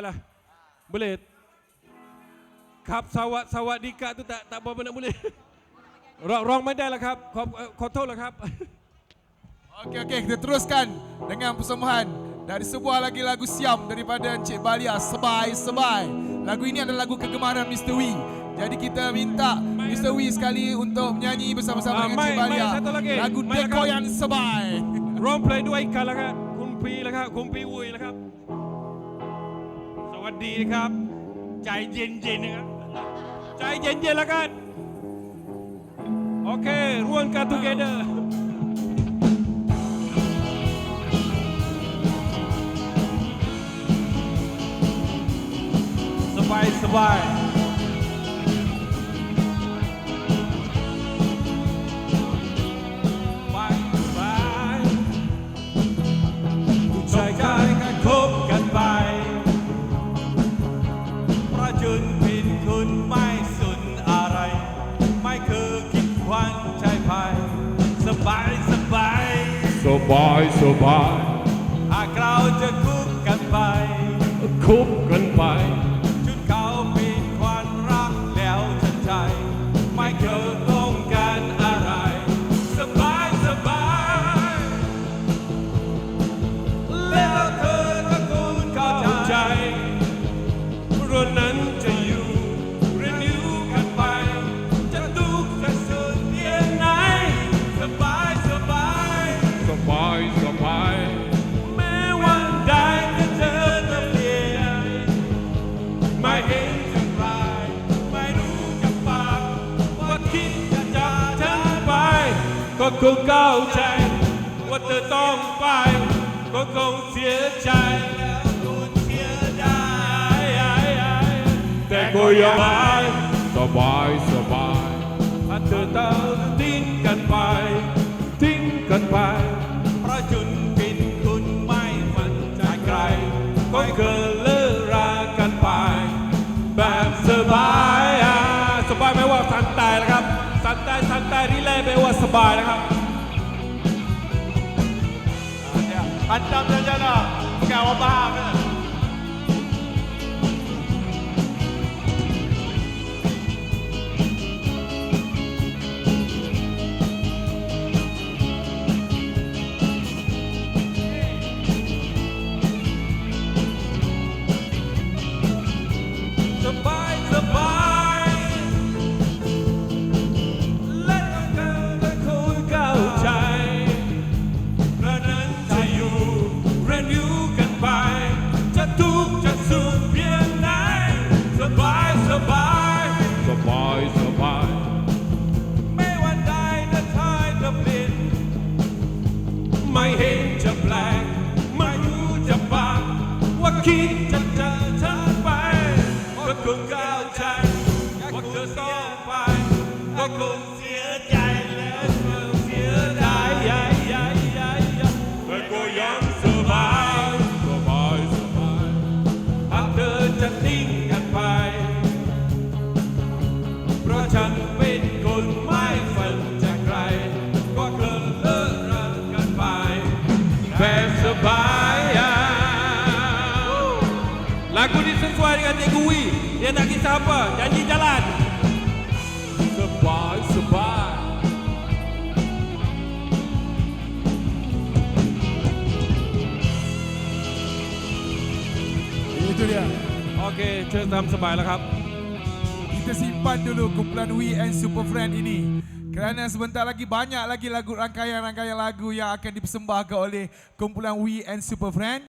lah. Boleh. Kap sawat dika tu tak apa nak boleh. Rong medal lah kap. Kau tahu lah kap. Okey, kita teruskan dengan persembahan dari sebuah lagi lagu Siam daripada Encik Balia, Sebai. Lagu ini adalah lagu kegemaran Mr. Wee. Jadi kita minta Mr. Wee sekali untuk menyanyi bersama-sama dengan Encik Balia. Lagu Dekoyan Sebai. Rong play ด้วยกันแล้วครับคุณปีแล้วครับคุณปีวุ้ยแล้วครับสวัสดีครับใจเย็นๆนะครับใจเย็นๆแล้วกันโอเคร่วมกัน together สบายใจกันคบกันไปประจุนผิดคุณไม่สนอะไรไม่เคยคิดควันใจภายสบายหากเราจะคุบกันไปจุดเขาผิดควันรักแล้วฉันใจไม่เคยต้องการอะไรสบายแล้วเธอก็คงเข้าใจเรื่องนั้นจะอยู่เรียนรู้กันไปจะทุกข์จะสุดเพียงไหนสบายแม้วันใดที่เธอจะเปลี่ยนไม่เห็นจะไรไม่รู้จะปากว่าคิดจะจากฉันไปก็คงเข้าใจว่าเธอต้องไปก็คงเสียใจแล้วคุณเสียดายแต่ก็ยังสบายถ้าเธอต้องทิ้งกันไปประจุนผิดคุณไม่มั่นใจใครก็เคยเลิกรากันไปแบบสบายแปลว่าสันตายนะครับสันตายที่แรกแปลว่าสบายนะครับAntam saja lah, bukan awak faham ke? Sebai, let the cool goใจเพราะนั้นจะอยู่เรียนรู้กันไปจะทุกข์จะสุขเพียงไหนสบายไม่วันใดจะทายจะเปลี่ยนไม่เห็นจะแปลกไม่รู้จะบากว่าคิดจะเจอฉันไปก็คงเข้าใจว่าเธอต้องไปก็คงเสียใจแล้วก็เสียดายแต่ก็ยังสบายหากเธอจะทิ้งกันไปเพราะฉันเป็นคนไม่ฝันจากใครก็เคยเลิกรักกันไปแบบสบายLagu ini sesuai dengan Cikgu Wee. Dia tak kisah apa, janji jalan. Sebai. Itu dia. Okey, เชิญตามสบายแล้วครับ Kita simpan dulu kumpulan Wee and Super Friend ini. Kerana sebentar lagi banyak lagi lagu rangkaian lagu yang akan dipersembahkan oleh kumpulan Wee and Super Friend.